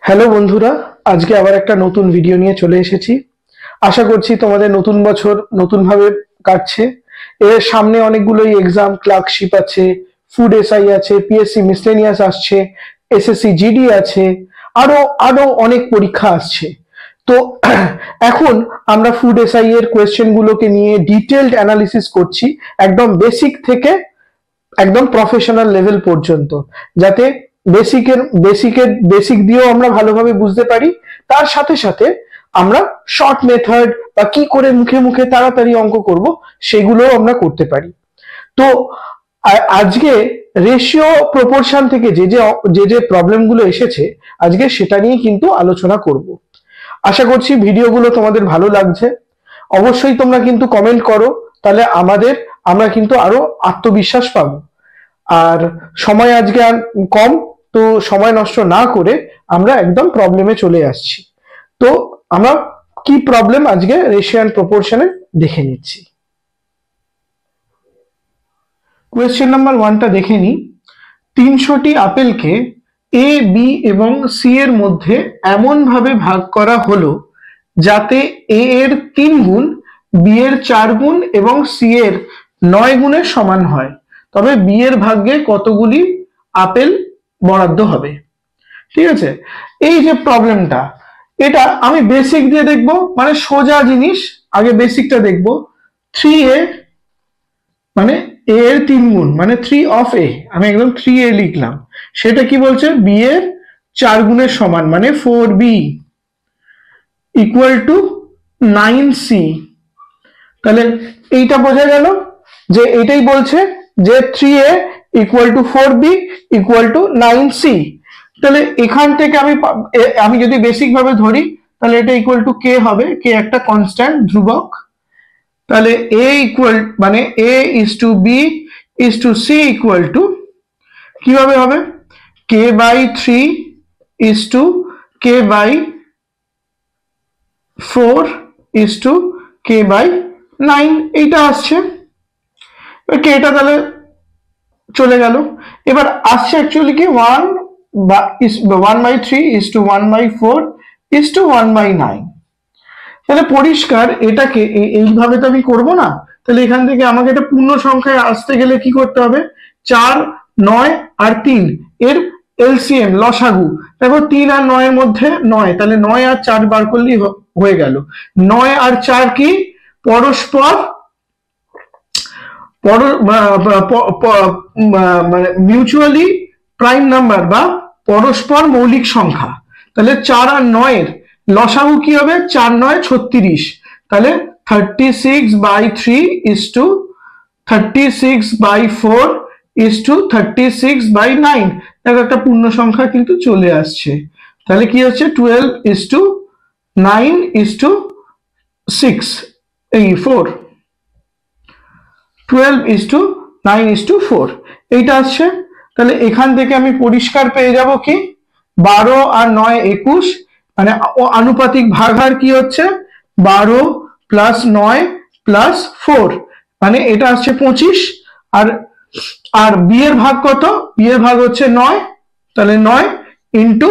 Hello বন্ধুরা, আজকে আবার একটা নতুন ভিডিও নিয়ে চলে এসেছি। আশা করছি তোমাদের নতুন বছর নতুনভাবে কাটছে। এর সামনে অনেকগুলোই এক্সাম, ক্লার্কশিপ আছে, ফুড এসআই আছে, পিএসসি মিসলেনিয়াস আসছে, এসএসসি জিডি আছে, আরো আরো অনেক পরীক্ষা আসছে। তো এখন আমরা ফুড এসআই এর কোয়েশ্চেন গুলোকে নিয়ে ডিটেলড অ্যানালিসিস করছি, একদম বেসিক থেকে একদম প্রফেশনাল লেভেল পর্যন্ত, যাতে বেসিক দিয়েও আমরা ভালোভাবে বুঝতে পারি, তার সাথে সাথে আমরা শর্ট মেথড বা কি করে মুখে মুখে তাড়াতাড়ি অঙ্ক করব সেগুলোও আমরা করতে পারি। তো আজকে রেশিও প্রপোর্শন থেকে যে যে প্রবলেমগুলো এসেছে, আজকে সেটা নিয়ে কিন্তু আলোচনা করব। আশা করছি ভিডিওগুলো তোমাদের ভালো লাগছে। অবশ্যই তোমরা কিন্তু কমেন্ট করো, তাহলে আমরা কিন্তু আরো আত্মবিশ্বাস পাবো। আর সময় আজকে আর কম, তো সময় নষ্ট না করে আমরা একদম প্রবলেমে চলে আসছি। তো আমরা কি প্রবলেম আজকে রেশিও প্রপোর্শনে দেখে নিচ্ছি। কোয়েশ্চেন নাম্বার 1টা দেখে নি। 300টি আপেলকে এ, বি এবং সি এর মধ্যে এমন ভাবে ভাগ করা হলো যাতে এ এর 3 গুণ, বি এর 4 গুণ এবং সি এর 9 গুণের সমান হয়, তবে বি এর ভাগ্যে কতগুলি আপেল বরাদ্দ হবে। ঠিক আছে, এই যে প্রবলেমটা, এটা আমি বেসিক দিয়ে দেখব, মানে সোজা জিনিস। আগে বেসিকটা দেখব। 3a মানে এ এর 3 গুণ, মানে 3 অফ এ, আমি একদম 3a লিখলাম। সেটা কি বলছে? বি এর 4 গুণের সমান, মানে 4b ইকুয়াল টু 9c। তাহলে এইটা বোঝা গেল যে এটাই বলছে যে 3a equal to 4b equal to 9c। তাহলে এখান থেকে আমি যদি বেসিক ভাবে ধরি, তাহলে এটা ইকুয়াল টু কে হবে, কে একটা কনস্ট্যান্ট ধ্রুবক। তাহলে a ইকুয়াল মানে a is to B is to C equal to কিভাবে হবে? k by 3 is to k by 4 is to k by 9, এইটা আসছে। এটা তাহলে চলে গেল। এবার আসছে অ্যাকচুয়ালি কি 1/3 ইজ টু 1/4 ইজ টু 1/9। তাহলে পরিষ্কার এটাকে এইভাবে তো আমি করবো না। তাহলে এখান থেকে আমাকে এটা পূর্ণ সংখ্যায় আসতে গেলে কি করতে হবে? 4, 9 আর 3 এর এলসিএম, লসাগু। দেখো 3 আর 9 এর মধ্যে 9, তাহলে 9 আর 4 বার করলেই হয়ে গেল। 9 আর 4 কি? পরস্পর মানে মিউচুয়ালি প্রাইম নাম্বার বা পরস্পর মৌলিক সংখ্যা। তাহলে 4 আর 9 এর লসাগু কি হবে? 4 9 36। তাহলে 36/3 ইজ টু 36/4 ইজ টু 36/9। দেখো একটা পূর্ণ সংখ্যা কিন্তু চলে আসছে। তাহলে কি হচ্ছে? 12 ইজ টু 9 ইজ টু 6, এই 4, 12 ইজ টু 9 ইজ টু 4, এইটা আসছে। তাহলে এখান থেকে আমি পরিষ্কার পেয়ে যাব কি? 12 আর 9 21, মানে আনুপাতিক ভাগহার কি হচ্ছে? 12 প্লাস 9 প্লাস 4, মানে এটা আসছে 25। আর বি এর ভাগ কত? বি এর ভাগ হচ্ছে 9, তাহলে 9 ইন্টু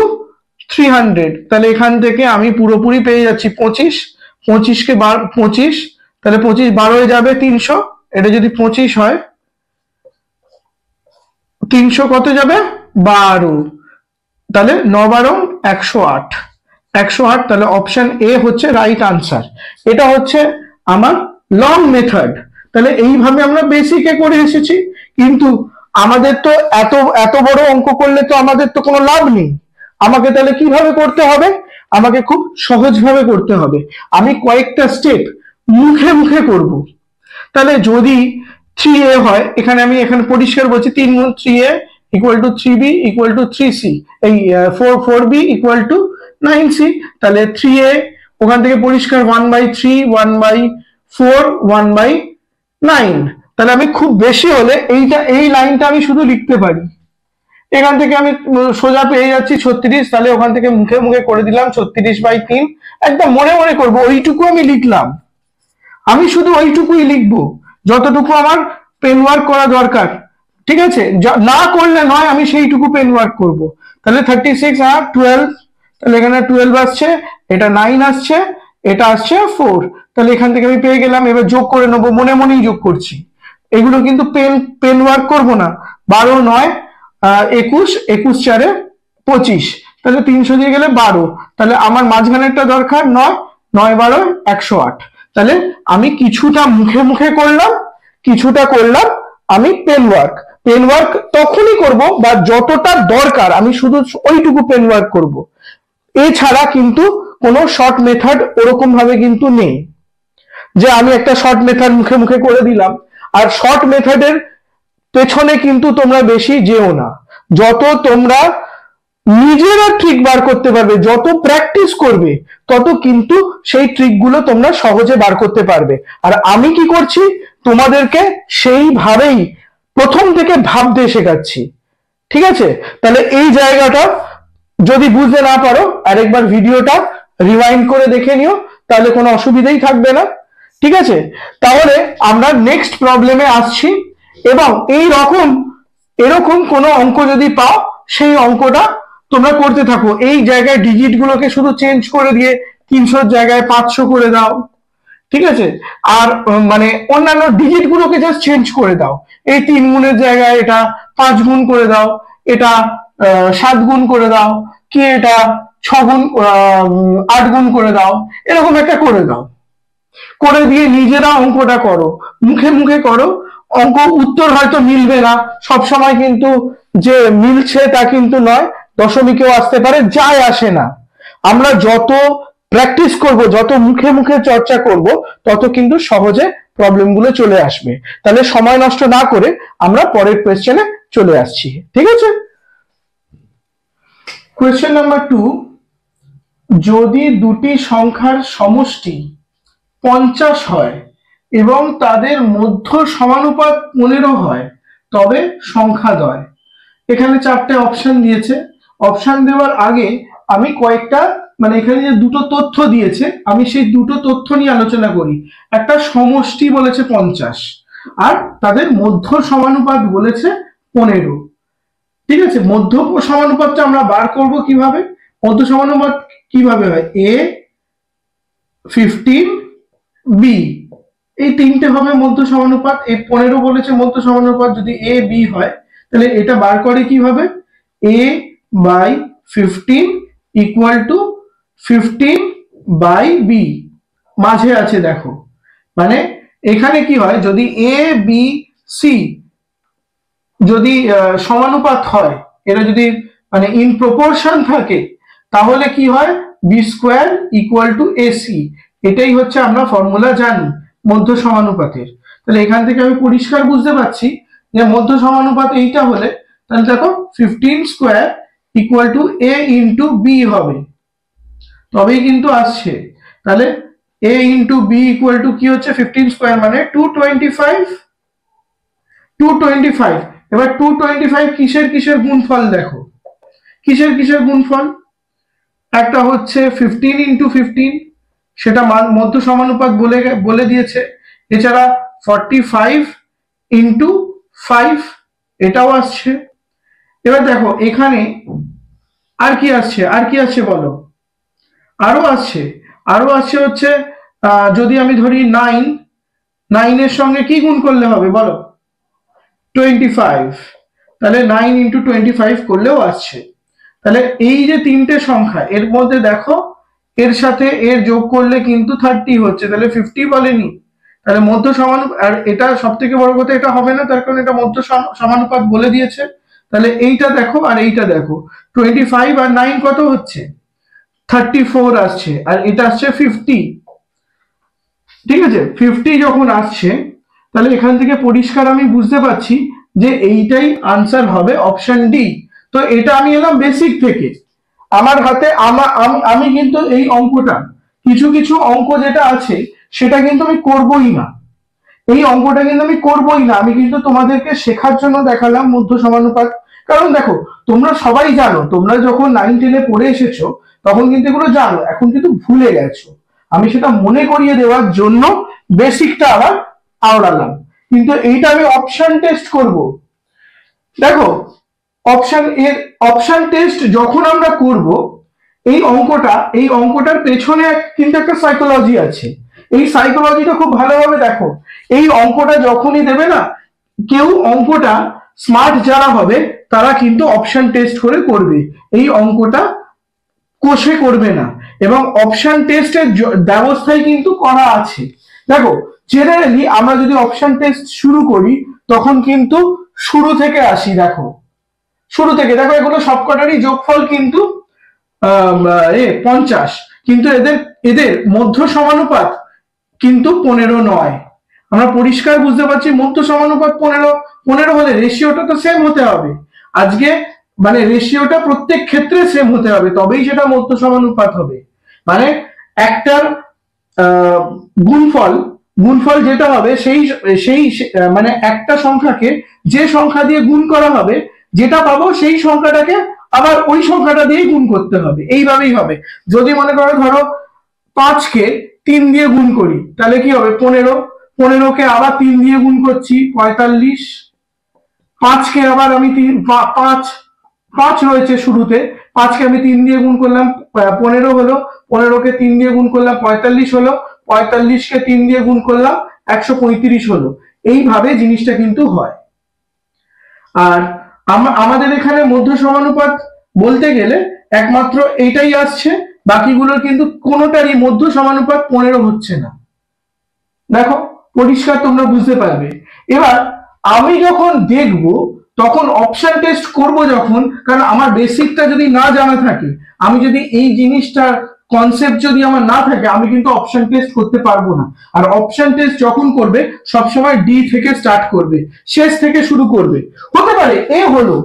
300। তাহলে এখান থেকে আমি পুরোপুরি পেয়ে যাচ্ছি 25। 25কে 25, তাহলে 25 12 যাবে 300। এটা যদি 25 হয়, 300 কত যাবে? 12। তাহলে 9 12 108, 108। তাহলে অপশন এ হচ্ছে রাইট আনসার। এটা হচ্ছে আমার লং মেথড। তাহলে এইভাবে আমরা বেসিকে করে এসেছি, কিন্তু আমাদের তো এত বড় অঙ্ক করলে তো আমাদের তো কোনো লাভ নেই। আমাকে তাহলে কিভাবে করতে হবে? আমাকে খুব সহজভাবে করতে হবে। আমি কয়েকটা স্টেপ মুখে মুখে করব। তাহলে যদি 3a হয়, এখানে পরিষ্কার বলছি 3 গুণ 3a equal to 3b equal to 3c, এই 4b ইকুয়াল টু 9c। তাহলে 3a ওখান থেকে পরিষ্কার 1/3 1/4 1/9। তাহলে আমি খুব বেশি হলে এই লাইনটা আমি শুধু লিখতে পারি। এখান থেকে আমি সোজা পেয়ে যাচ্ছি 36। তাহলে ওখান থেকে মুখে মুখে করে দিলাম 36/3। একদম মনে মনে করবো, ওইটুকু আমি লিখলাম। আমি শুধু ওইটুকুই লিখবো যতটুকু আমার পেন ওয়ার্ক করা দরকার। ঠিক আছে, না করলে নয়, আমি সেইটুকু পেন ওয়ার্ক করবো। তাহলে 36 আর 12, তাহলে এখানে 12 আসছে, এটা 9 আসছে, এটা আসছে 4। তাহলে এখান থেকে আমি পেয়ে গেলাম। এবার যোগ করে নেবো, মনে মনেই যোগ করছি, এগুলো কিন্তু পেন ওয়ার্ক করবো না। 12 9 21, 21 4 25, তাহলে 300 দিয়ে গেলে 12। তাহলে আমার মাঝখানেরটা দরকার 9, 9 12 108। তাহলে আমি কিছুটা মুখে মুখে করলাম, কিছুটা করলাম আমি পেন ওয়ার্ক তখনই করব বা যতটা দরকার আমি শুধু ওইটুকু পেন ওয়ার্ক করব। এছাড়া কিন্তু কোনো শর্ট মেথড ওরকম ভাবে কিন্তু নেই যে আমি একটা শর্ট মেথড মুখে মুখে করে দিলাম। আর শর্ট মেথডের পেছনে কিন্তু তোমরা বেশি যেও না, যত তোমরা নিজেরা ট্রিক বার করতে পারবে, যত প্র্যাকটিস করবে তত কিন্তু সেই ট্রিকগুলো তোমরা সহজে বার করতে পারবে। আর আমি কি করছি, তোমাদেরকে সেইভাবেই প্রথম থেকে ভাবতে শেখাচ্ছি, ঠিক আছে? তাহলে এই জায়গাটা যদি বুঝতে না পারো আরেকবার ভিডিওটা রিওয়াইন্ড করে দেখে নিও, তাহলে কোনো অসুবিধাই থাকবে না, ঠিক আছে? তাহলে আমরা নেক্সট প্রবলেমে আসছি, এবং এরকম কোনো অঙ্ক যদি পাও সেই অঙ্কটা তোমরা করতে থাকো। এই জায়গায় ডিজিট গুলোকে শুধু চেঞ্জ করে দিয়ে 300 জায়গায় 500 করে দাও, ঠিক আছে? আর মানে অন্যান্য ডিজিট গুলোকে জাস্ট চেঞ্জ করে দাও। এই 3 গুণের জায়গায় এটা 5 গুণ করে দাও, এটা 7 গুণ করে দাও, কি এটা 6 গুণ 8 গুণ করে দাও, এরকম একটা করে দাও। করে দিয়ে নিজেরা অঙ্কটা করো, মুখে মুখে করো। অঙ্ক উত্তর হয়তো মিলবে না সবসময়, কিন্তু যে মিলছে তা কিন্তু নয়, দশমিকেও আসতে পারে, যায় আসে না। আমরা যত প্র্যাকটিস করব, যত মুখে মুখে চর্চা করব, তত কিন্তু সহজে প্রবলেমগুলো চলে আসবে। তাহলে সময় নষ্ট না করে আমরা পরের কোয়েশ্চেনে চলে আসছি, ঠিক আছে? কোয়েশ্চেন নাম্বার 2, যদি দুটি সংখ্যার সমষ্টি 50 হয় এবং তাদের মধ্য সমানুপাত 15 হয়, তবে সংখ্যাদ্বয়। এখানে 4টে অপশন দিয়েছে। অপশন দেওয়ার আগে আমি কয়েকটা মানে এখানে যে দুটো তথ্য দিয়েছে আমি সেই দুটো তথ্য নিয়ে আলোচনা করি। একটা সমষ্টি বলেছে 50 আর তাদের মধ্য সমানুপাত বলেছে 15, ঠিক আছে? মধ্য সমানুপাতটা আমরা বার করব কিভাবে? মধ্য সমানুপাত কিভাবে হয়? a 15 b, এই তিনটে হবে মধ্য সমানুপাত। এই 15 বলেছে মধ্য সমানুপাত, যদি a b হয় তাহলে এটা বার করে কিভাবে? a by 15 equal to 15 by b, মাঝে আছে দেখো। মানে এখানে কি হয়, যদি a b c যদি সমানুপাত হয়, এরা যদি মানে ইন প্রপোর্শন থাকে, তাহলে কি হয়? B square equal to AC. এটাই হচ্ছে আমরা ফর্মুলা জানি মধ্য সমানুপাতের। তাহলে এখান থেকে আমি পরিষ্কার বুঝতে পারছি যে মধ্য সমানুপাত এইটা হলে, তাহলে দেখো 15 square equal to A into B হবে, তবেই কিন্তু আসছে। তাহলে A into B equal to কি হচ্ছে? 15 স্কোয়ার মানে 225। 225। এবার 225 কিসের কিসের গুণফল দেখো, কিসের কিসের গুণফল? একটা হচ্ছে 15 ইন্টু 15, সেটা মধ্য সমানুপাত বলে দিয়েছে। এছাড়া 45 ইন্টু 5, এটাও আসছে। এবার দেখো এখানে আর কি আসছে, আর কি আসছে বলো? আরো আসছে হচ্ছে যদি আমি ধরি 9 এর সঙ্গে কি গুণ করলে হবে বলো? 25। তাহলে 9 ইন্টু 25 করলেও আসছে। তাহলে এই যে তিনটে সংখ্যা, এর মধ্যে দেখো এর সাথে এর যোগ করলে কিন্তু 30 হচ্ছে, তাহলে 50 বলেনি। তাহলে মধ্য সমানুপাত, আর এটা সব থেকে বড় কথা এটা হবে না, তার কারণ এটা মধ্য সমানুপাত বলে দিয়েছে। তাহলে এইটা দেখো আর এইটা দেখো, 25 আর 9 কত হচ্ছে? 34 আসছে, আর এটা আসছে 50, ঠিক আছে? 50 যখন আসছে, তাহলে এখান থেকে পরিষ্কার আমি বুঝতে পারছি যে এইটাই আনসার হবে, অপশন ডি। তো এটা আমি এলাম বেসিক থেকে। আমার হাতে আমি কিন্তু এই অঙ্কটা, কিছু কিছু অঙ্ক যেটা আছে সেটা কিন্তু আমি করবই না, এই অঙ্কটা কিন্তু আমি করবই না। আমি কিন্তু তোমাদেরকে শেখার জন্য দেখালাম মধ্য সমানুপাত। কারণ দেখো তোমরা সবাই জানো, তোমরা যখন 9-10-এ পড়ে এসেছো তখন কিন্তু এগুলো জানো, এখন কিন্তু ভুলে গেছো। আমি সেটা মনে করিয়ে দেওয়ার জন্য বেসিকটা আবার আওড়ালাম। কিন্তু এইটা আমি অপশন টেস্ট করব। দেখো অপশন টেস্ট যখন আমরা করব, এই অঙ্কটার পেছনে কিন্তু একটা সাইকোলজি আছে। এই সাইকোলজিটা খুব ভালোভাবে দেখো। এই অঙ্কটা যখনই দেবে না, কেউ অঙ্কটা স্মার্ট যারা হবে তারা কিন্তু অপশন টেস্ট করে করবে, এই অঙ্কটা কোষে করবে না। এবং অপশন টেস্টের ব্যবস্থাই কিন্তু করা আছে। দেখো জেনারেলি আমরা যদি অপশন টেস্ট শুরু করি তখন কিন্তু শুরু থেকে আসি। দেখো শুরু থেকে দেখো, এগুলো সবকটারই যোগফল কিন্তু 50, কিন্তু এদের এদের মধ্য সমানুপাত কিন্তু 15 নয়। আমরা পরিষ্কার বুঝতে পারছি মধ্য সমানুপাত 15 হলে রেশিওটা তো সেম হতে হবে। আজকে মানে রেশিওটা প্রত্যেক ক্ষেত্রে সেম হতে হবে, তবেই সেটা মধ্য সমানুপাত হবে। মানে একটার গুণফল গুণফল যেটা হবে সেই সেই মানে একটা সংখ্যাকে যে সংখ্যা দিয়ে গুণ করা হবে, যেটা পাবো সেই সংখ্যাটাকে আবার ওই সংখ্যাটা দিয়ে গুণ করতে হবে, এইভাবেই হবে। যদি মনে করো ধরো 5কে 3 দিয়ে গুণ করি তাহলে কি হবে 15, 15কে আবার 3 দিয়ে গুণ করছি 45, 5কে আবার আমি 5 রয়েছে শুরুতে, 5কে আমি 3 দিয়ে গুণ করলাম 15 হলো, 15কে 3 দিয়ে গুণ করলাম 45 হলো, 45কে 3 দিয়ে গুণ করলাম 135 হলো। এইভাবে জিনিসটা কিন্তু হয়। আর আমাদের এখানে মধ্য সমানুপাত বলতে গেলে একমাত্র এইটাই আসছে, বাকিগুলোর কিন্তু কোনোটারই মধ্য সমানুপাত 15 হচ্ছে না। দেখো পরিষ্কার তোমরা বুঝতে পারবে। এবার আমি যখন দেখব তখন অপশন টেস্ট করব যখন, কারণ আমার বেসিকটা যদি না জানা থাকে, আমি যদি এই জিনিসটার কনসেপ্ট যদি আমার না থাকে, আমি কিন্তু অপশন টেস্ট করতে পারবো না। আর অপশন টেস্ট যখন করবে সবসময় ডি থেকে স্টার্ট করবে, শেষ থেকে শুরু করবে। হতে পারে এ হলো,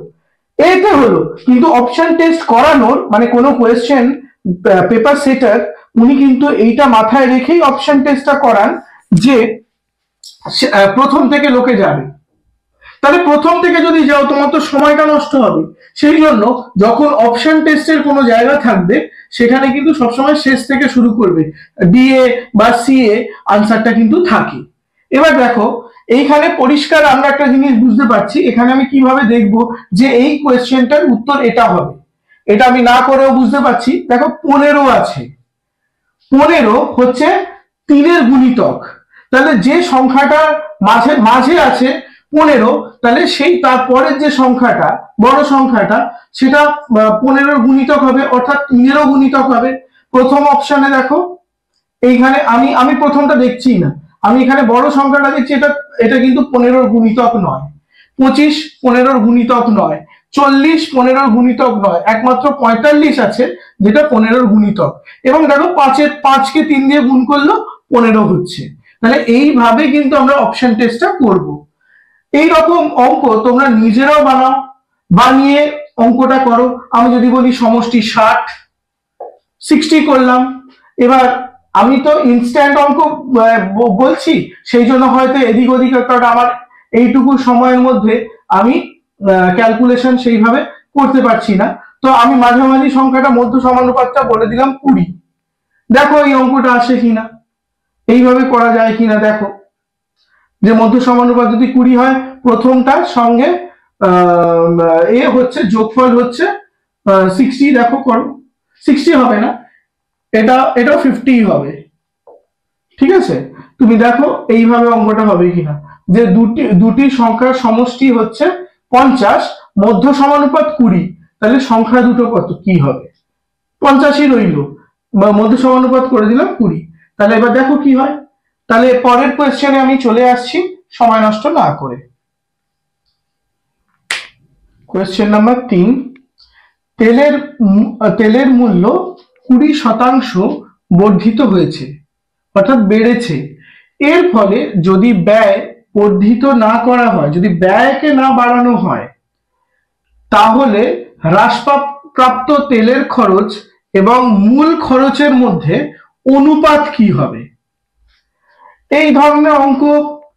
এতে হলো, কিন্তু অপশন টেস্ট করানোর মানে কোনো কোয়েশ্চেন পেপার সেটার উনি কিন্তু এইটা মাথায় রেখেই অপশন টেস্টটা করান যে প্রথম থেকে লোকে যাবে। তাহলে প্রথম থেকে যদি যাও তোমার তো সময়টা নষ্ট হবে। সেই জন্য যখন অপশন টেস্টের কোনো জায়গা থাকবে সেখানে কিন্তু সবসময় শেষ থেকে শুরু করবে, ডিএ বা সিএ আনসারটা কিন্তু থাকে। এবার দেখো এইখানে পরিষ্কার আমরা একটা জিনিস বুঝতে পারছি, এখানে আমি কিভাবে দেখব যে এই কোয়েশ্চেনটার উত্তর এটা হবে, এটা আমি না করেও বুঝতে পারছি। দেখো 15 আছে, 15 হচ্ছে 3-এর গুণিতক, তাহলে যে সংখ্যাটা মাঝে মাঝে আছে 15, তাহলে সেই তারপরের যে সংখ্যাটা বড় সংখ্যাটা সেটা 15-এর গুণিতক হবে, অর্থাৎ 3-এরও গুণিতক হবে। প্রথম অপশনে দেখো এইখানে আমি প্রথমটা দেখছি না, আমি এখানে বড় সংখ্যাটা দেখছি, এটা এটা কিন্তু 15-এর গুণিতক নয়। 25 15-এর গুণিতক নয়। 40 15-এর গুণিতক নয়, একমাত্র 45 আছে যেটা 15-এর গুণিতক। এবং দেখো 5কে 3 দিয়ে গুণ করলো 15 হচ্ছে। তাহলে এইভাবে কিন্তু আমরা অপশন টেস্টটা করব। এইরকম অঙ্ক তোমরা নিজেরাও বানাও, বানিয়ে অঙ্কটা করো। আমি যদি বলি সমষ্টি 60 করলাম, এবার আমি তো ইনস্ট্যান্ট অঙ্ক বলছি, সেই জন্য হয়তো এদিক ওদিক কারণ আমার এইটুকু সময়ের মধ্যে আমি ক্যালকুলেশন সেইভাবে করতে পারছি না, তো আমি মাঝামাঝি সংখ্যাটা মধ্য সমানুপাতটা বলে দিলাম 20। দেখো এই অঙ্কটা আসে কিনা, এইভাবে করা যায় কিনা। দেখো যে মধ্য সমানুপাত যদি 20 হয়, প্রথমটার সঙ্গে এ হচ্ছে যোগফল হচ্ছে 60। দেখো করো, 60 হবে না, এটাও 50 হবে। ঠিক আছে, তুমি দেখো এইভাবে অঙ্কটা হবে কিনা, যে দুটি সংখ্যার সমষ্টি হচ্ছে 50, মধ্য সমানুপাত 20, তাহলে সংখ্যা দুটো কত কি হবে, 50ই রইল, মধ্য সমানুপাত করে দিলাম 20। তাহলে এবার দেখো কি হয়। তাহলে পরের কোয়েশ্চেনে আমি চলে আসছি সময় নষ্ট না করে। কোয়েশ্চেন নাম্বার 3, তেলের মূল্য 20% বর্ধিত হয়েছে, অর্থাৎ বেড়েছে। এর ফলে যদি ব্যয় বর্ধিত না করা হয়, যদি ব্যয়কে না বাড়ানো হয়, তাহলে হ্রাসপ্রাপ্ত তেলের খরচ এবং মূল খরচের মধ্যে অনুপাত কি হবে। এই ধরনের অঙ্ক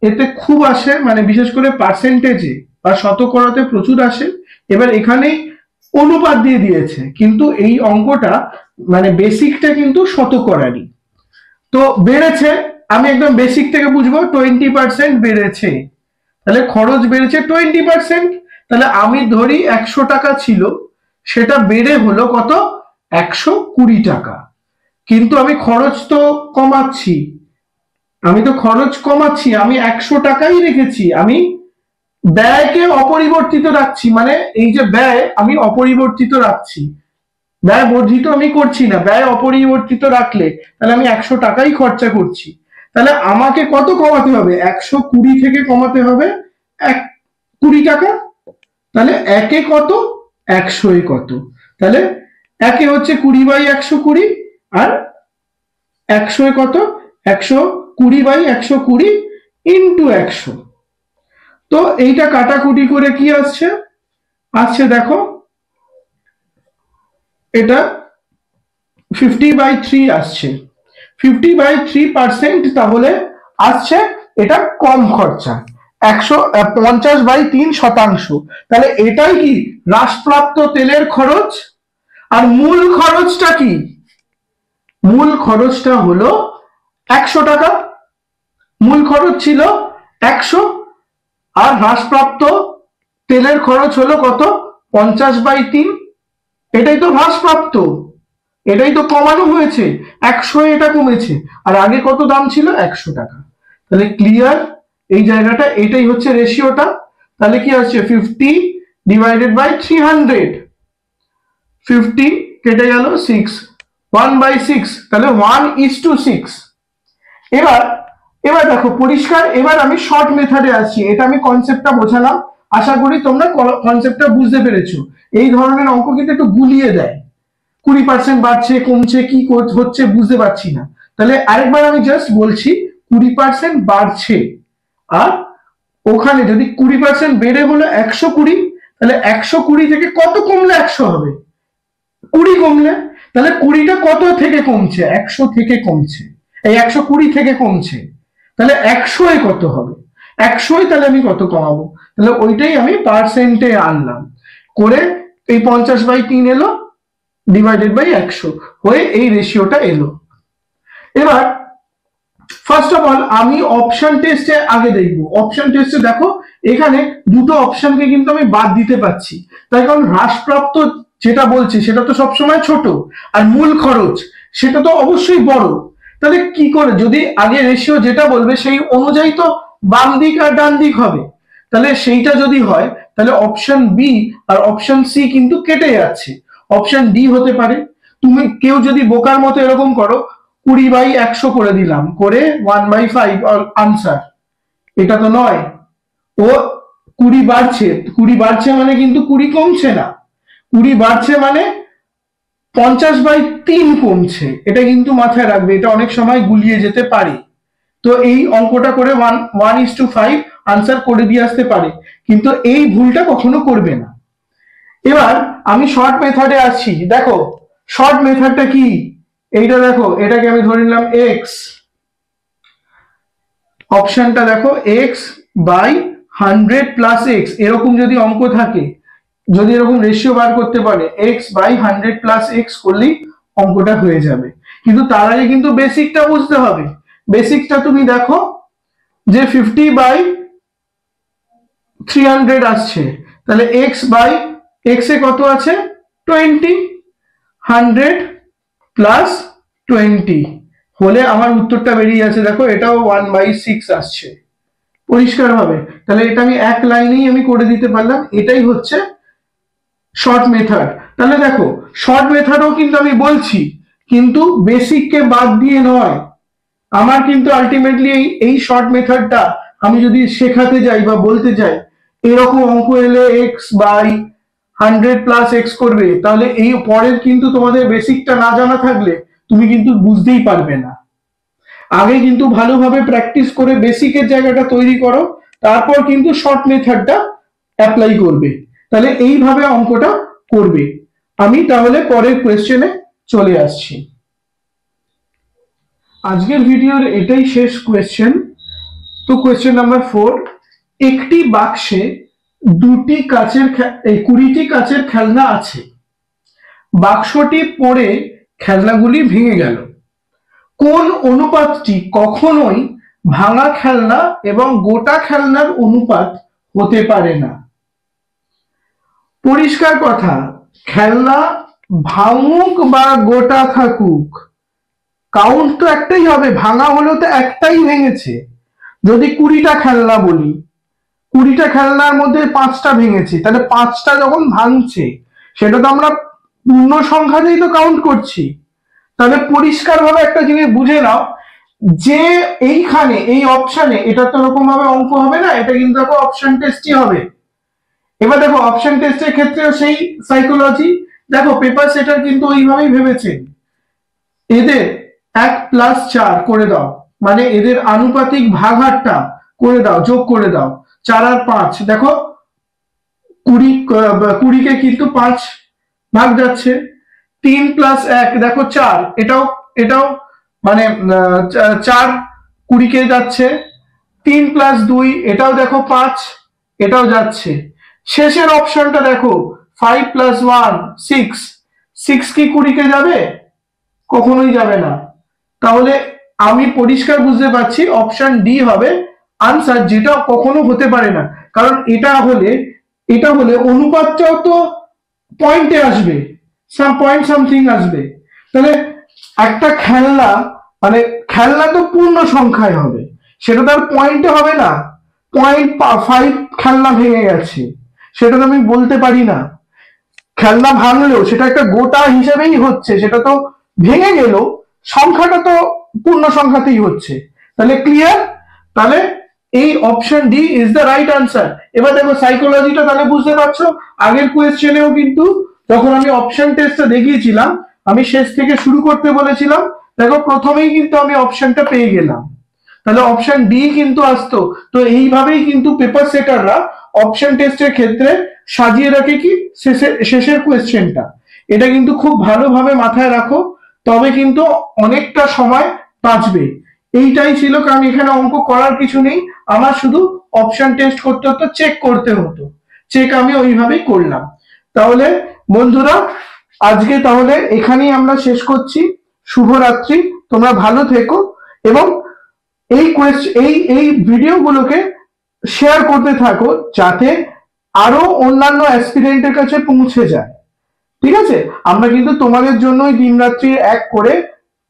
এতে খুব আসে, মানে বিশেষ করে পার্সেন্টেজে বা শতকরাতে প্রচুর আসে। এবার এখানেই অনুপাত দিয়ে দিয়েছে, কিন্তু এই অঙ্কটা মানে বেসিকটা কিন্তু শতকরারই। তো বেড়েছে, আমি একদম বেসিক থেকে বুঝবো, 20% বেড়েছে, তাহলে খরচ বেড়েছে 20%। তাহলে আমি ধরি 100 টাকা ছিল, সেটা বেড়ে হলো কত 120 টাকা। কিন্তু আমি খরচ তো কমাচ্ছি, আমি 100 টাকাই রেখেছি, আমি ব্যয়কে অপরিবর্তিত রাখছি, মানে এই যে ব্যয় আমি অপরিবর্তিত রাখছি, ব্যয় বর্ধিত আমি করছি না, ব্যয় অপরিবর্তিত রাখলে তাহলে আমি 100 টাকাই খরচা করছি। তাহলে আমাকে কত কমাতে হবে? 120 থেকে কমাতে হবে 20 টাকা। তাহলে একে কত, 100 এ কত, তাহলে একে হচ্ছে 20/120 আর 100 এ কত, 120/120 ইন্টু 100। তো এইটা কাটাকুটি করে কি আসছে, দেখো এটা 50/3 আসছে, 50/3%, তাহলে আসছে এটা কম খরচা, 150/3%। তাহলে এটাই কি হ্রাসপ্রাপ্ত তেলের খরচ। আর মূল খরচটা কি? মূল খরচটা হলো 100 টাকা, মূল খরচ ছিল 100, আর হ্রাসপ্রাপ্ত তেলের খরচ হলো কত, 50/3। এটাই তো হ্রাসপ্রাপ্ত, এটাই তো কমানো হয়েছে, 100 এটা কমেছে, আর আগে কত দাম ছিল, 100 টাকা। তাহলে ক্লিয়ার এই জায়গাটা, এটাই হচ্ছে রেশিওটা। তাহলে কি আসছে, 50/300, 50 কেটে গেল 6, 1/6, তাহলে 1:6। এবার এবার দেখো পরিষ্কার, এবার আমি শর্ট মেথডে আসছি, এটা আমি কনসেপ্টটা বোঝালাম, আশা করি তোমরা কনসেপ্টটা বুঝতে পেরেছো। এই ধরনের অঙ্ক কিন্তু একটু গুলিয়ে দেয়, 20% বাড়ছে কমছে কি হচ্ছে বুঝতে পারছি না, তাহলে আরেকবার আমি জাস্ট বলছি, 20% বাড়ছে, আর ওখানে যদি 20% বেড়ে হলো 120, তাহলে 120 থেকে কত কমলে 100 হবে, 20 কমলে, তাহলে 20টা কত থেকে কমছে, 100 থেকে কমছে, এই 120 থেকে কমছে, তাহলে 100 এ কত হবে, 100 এ তাহলে আমি কত কমাবো, তাহলে ওইটাই আমি পার্সেন্টে আনলাম, করে এই 50/3 এলো, /100 হয়ে এই রেশিওটা এলো। এবার ফার্স্ট অফ অল আমি অপশন টেস্টে আগে দেখবো, অপশন টেস্টে দেখো এখানে দুটো অপশনকে কিন্তু আমি বাদ দিতে পারছি, তাই কারণ হ্রাসপ্রাপ্ত যেটা বলছি সেটা তো সবসময় ছোট, আর মূল খরচ সেটা তো অবশ্যই বড়। তাহলে কি করে, যদি আগে রেশিও যেটা বলবে সেই অনুযায়ী তো বাম দিক আর ডান দিক হবে, তাহলে সেইটা যদি হয় তাহলে অপশন বি আর অপশন সি কিন্তু কেটে যাচ্ছে, অপশন ডি হতে পারে। তুমি কেউ যদি বোকার মতো এরকম করো, 20/100 করে দিলাম, করে 1/5 আনসার, এটা তো নয়, ও 20 বাড়ছে, 20 বাড়ছে মানে কিন্তু 20 কমছে না, 20 বাড়ছে মানে 50/3 কমছে, এটা কিন্তু মাথায় রাখবে, এটা অনেক সময় গুলিয়ে যেতে পারে। তো এই অঙ্কটা করে 1:5 আনসার করে দিয়ে আসতে পারে, কিন্তু এই ভুলটা কখনো করবে না। এবার আমি শর্ট মেথডে আসছি, দেখো শর্ট মেথডটা কি, এইটা দেখো, এটাকে আমি ধরে নিলাম এক্স, অপশনটা দেখো x/100 + x, এরকম যদি অঙ্ক থাকে, যদি এরকম রেশিও বার করতে পারে, x/100 + x করলেই অঙ্কটা হয়ে যাবে। কিন্তু তার আগে কিন্তু বেসিকটা বুঝতে হবে, বেসিকটা তুমি দেখো যে 50/300 আসছে, তাহলে x এ কত আছে, 20, 100 + 20 হলে আমার উত্তরটা বেরিয়ে যাচ্ছে, দেখো এটাও 1/6 আসছে পরিষ্কার ভাবে। তাহলে এটা আমি এক লাইনেই আমি করে দিতে পারলাম, এটাই হচ্ছে শর্ট মেথড। তাহলে দেখো শর্ট মেথডও কিন্তু আমি বলছি, কিন্তু বেসিককে বাদ দিয়ে নয়, আমার কিন্তু আলটিমেটলি এই শর্ট মেথডটা আমি যদি শেখাতে যাই বা বলতে যাই, এরকম অঙ্ক এলে x/100 + x করবে, তাহলে এই পরের কিন্তু তোমাদের বেসিকটা না জানা থাকলে তুমি কিন্তু বুঝতেই পারবে না। আগে কিন্তু ভালোভাবে প্র্যাকটিস করে বেসিকের জায়গাটা তৈরি করো, তারপর কিন্তু শর্ট মেথডটা অ্যাপ্লাই করবে, তাহলে এইভাবে অঙ্কটা করবে। আমি তাহলে পরের কোয়েশ্চেনে চলে আসছি। আজকের ভিডিওর এটাই শেষ কোয়েশ্চেন। তো কোয়েশ্চেন নাম্বার 4, একটি বাক্সে 20টি কাচের খেলনা আছে, বাক্সটি পড়ে খেলনাগুলি ভেঙে গেল, কোন অনুপাতটি কখনোই ভাঙা খেলনা এবং গোটা খেলনার অনুপাত হতে পারে না? পরিষ্কার কথা, খেলনা ভাঙুক বা গোটা থাকুক, কাউন্ট তো একটাই হবে, ভাঙা হলেও তো একটাই ভেঙেছে। যদি 20টা খেলনা বলি, 20টা খেলনার মধ্যে 5টা ভেঙেছে, তাহলে 5টা যখন ভাঙছে সেটা তো আমরা পূর্ণ সংখ্যাতেই তো কাউন্ট করছি। তাহলে পরিষ্কার ভাবে একটা জিনিস বুঝে নাও যে এইখানে এই অপশনে এটা তো এরকম ভাবে অঙ্ক হবে না, এটা কিন্তু দেখো অপশন টেস্টই হবে। এবার দেখো অপশন টেস্টের ক্ষেত্রেও সেই সাইকোলজি, দেখো পেপার সেটার কিন্তু ওইভাবেই ভেবেছেন, এদের 1+4 করে দাও, মানে এদের আনুপাতিক ভাগাহারটা করে দাও, যোগ করে দাও। 4 আর 5, দেখো 20 কে কিন্তু 5 ভাগ যাচ্ছে। 3+1 দেখো 4, এটাও এটাও মানে 4 20-কে যাচ্ছে। 3+2 এটাও দেখো 5, এটাও যাচ্ছে। শেষের অপশনটা দেখো 5+1 6, 6 কি 20-কে যাবে? কখনোই যাবে না। তাহলে আমি পরিষ্কার বুঝতে পারছি অপশন ডি হবে আনসার, যেটা কখনো হতে পারে না। কারণ এটা হলে অনুপাতটাও তো পয়েন্টে আসবে, পয়েন্ট সামথিং আসবে। তাহলে একটা খেলনা, মানে খেলনা তো পূর্ণ সংখ্যায় হবে, সেটা তো আর পয়েন্টে হবে না। 0.5 খেলনা ভেঙে গেছে, সেটা তো আমি বলতে পারি না। খেলনা ভাঙলেও সেটা একটা গোটা হিসেবেই হচ্ছে, সেটা তো ভেঙে গেল, সংখ্যাটা তো পূর্ণ সংখ্যাতেই হচ্ছে। তাহলে ক্লিয়ার? তাহলে এই option D is the right answer. এবার দেখো সাইকোলজিটা তাহলে বুঝতে পারছো। আগের কোয়েশ্চেনেও কিন্তু যখন আমি অপশন টেস্টটা দেখিয়েছিলাম, আমি শেষ থেকে শুরু করতে বলেছিলাম, দেখো প্রথমেই কিন্তু আমি অপশনটা পেয়ে গেলাম, তাহলে অপশন ডি কিন্তু আসতো। তো এইভাবেই কিন্তু পেপার সেটাররা অপশন টেস্টের ক্ষেত্রে সাজিয়ে রাখে কি শেষের কোয়েশ্চেনটা। এটা কিন্তু খুব ভালোভাবে মাথায় রাখো, তবে কিন্তু অনেকটা সময় বাঁচবে। এইটাই ছিল, কারণ এখানে অঙ্ক করার কিছু নেই, আমার শুধু অপশন টেস্ট করতে হতো, চেক করতে হতো, চেক আমি ওইভাবেই করলাম। তাহলে বন্ধুরা আজকে তাহলে এখানেই আমরা শেষ করছি। শুভরাত্রি, তোমরা ভালো থেকো এবং এই ভিডিওগুলোকে শেয়ার করতে থাকো, যাতে আরো অন্যান্য অ্যাসপিরেন্টের কাছে পৌঁছে যায়। ঠিক আছে? আমরা কিন্তু তোমাদের জন্যই দিনরাত্রি এক করে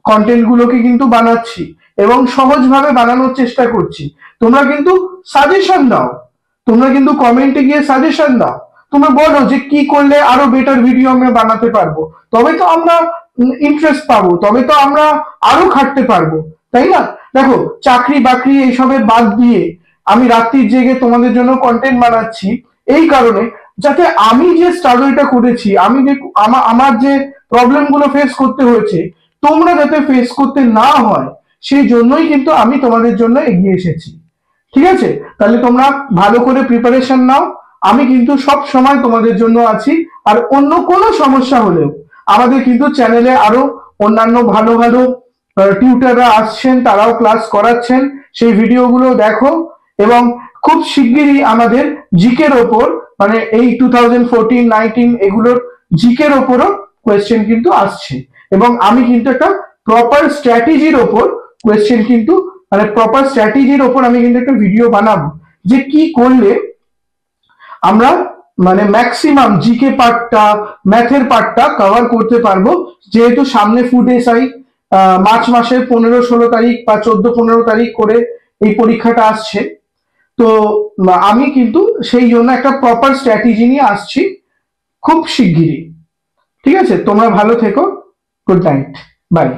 কন্টেন্ট গুলোকে কিন্তু বানাচ্ছি এবং সহজভাবে বানানোর চেষ্টা করছি। তোমরা কিন্তু সাজেশন দাও, তোমরা কিন্তু কমেন্টে গিয়ে সাজেশন দাও, তোমরা বলো যে কি করলে আরো বেটার ভিডিও আমরা বানাতে পারবো, তবে তো আমরা ইন্টারেস্ট পাবো, তবে তো আমরা আরো খাটতে পারবো, তাই না? দেখো চাকরি বাকরি এইসবের বাদ দিয়ে আমি রাত্রির জেগে তোমাদের জন্য কন্টেন্ট বানাচ্ছি এই কারণে, যাতে আমি যে স্ট্রাগলটা করেছি, আমি যে আমার যে প্রবলেম গুলো ফেস করতে হয়েছে, তোমরা যাতে ফেস করতে না হয়, সেই জন্যই কিন্তু আমি তোমাদের জন্য এগিয়ে এসেছি। ঠিক আছে? তাহলে তোমরা ভালো করে প্রিপারেশন নাও, আমি কিন্তু সব সময় তোমাদের জন্য আছি। আর অন্য কোনো সমস্যা হলেও আমাদের কিন্তু চ্যানেলে আরো অন্যান্য ভালো ভালো টিউটাররা আসছেন, তারাও ক্লাস করাচ্ছেন, সেই ভিডিওগুলো দেখো। এবং খুব শিগগিরই আমাদের জিকের ওপর, মানে এই 2014-19 এগুলোর জিকের ওপরও কোয়েশ্চেন কিন্তু আসছে, এবং আমি কিন্তু একটা প্রপার স্ট্র্যাটেজির ওপর কোয়েশ্চেন কিন্তু, মানে প্রপার স্ট্র্যাটেজির ওপর আমি কিন্তু একটা ভিডিও বানাবো, যে কি করলে আমরা মানে ম্যাক্সিমাম জিকে পার্টটা, ম্যাথের পার্টটা কভার করতে পারবো। যেহেতু সামনে ফুড এসআই মার্চ মাসের 15-16 তারিখ বা 14-15 তারিখ করে এই পরীক্ষাটা আসছে, তো আমি কিন্তু সেই জন্য একটা প্রপার স্ট্র্যাটেজি নিয়ে আসছি খুব শিগগিরই। ঠিক আছে? তোমরা ভালো থেকো, গুড নাইট, বাই।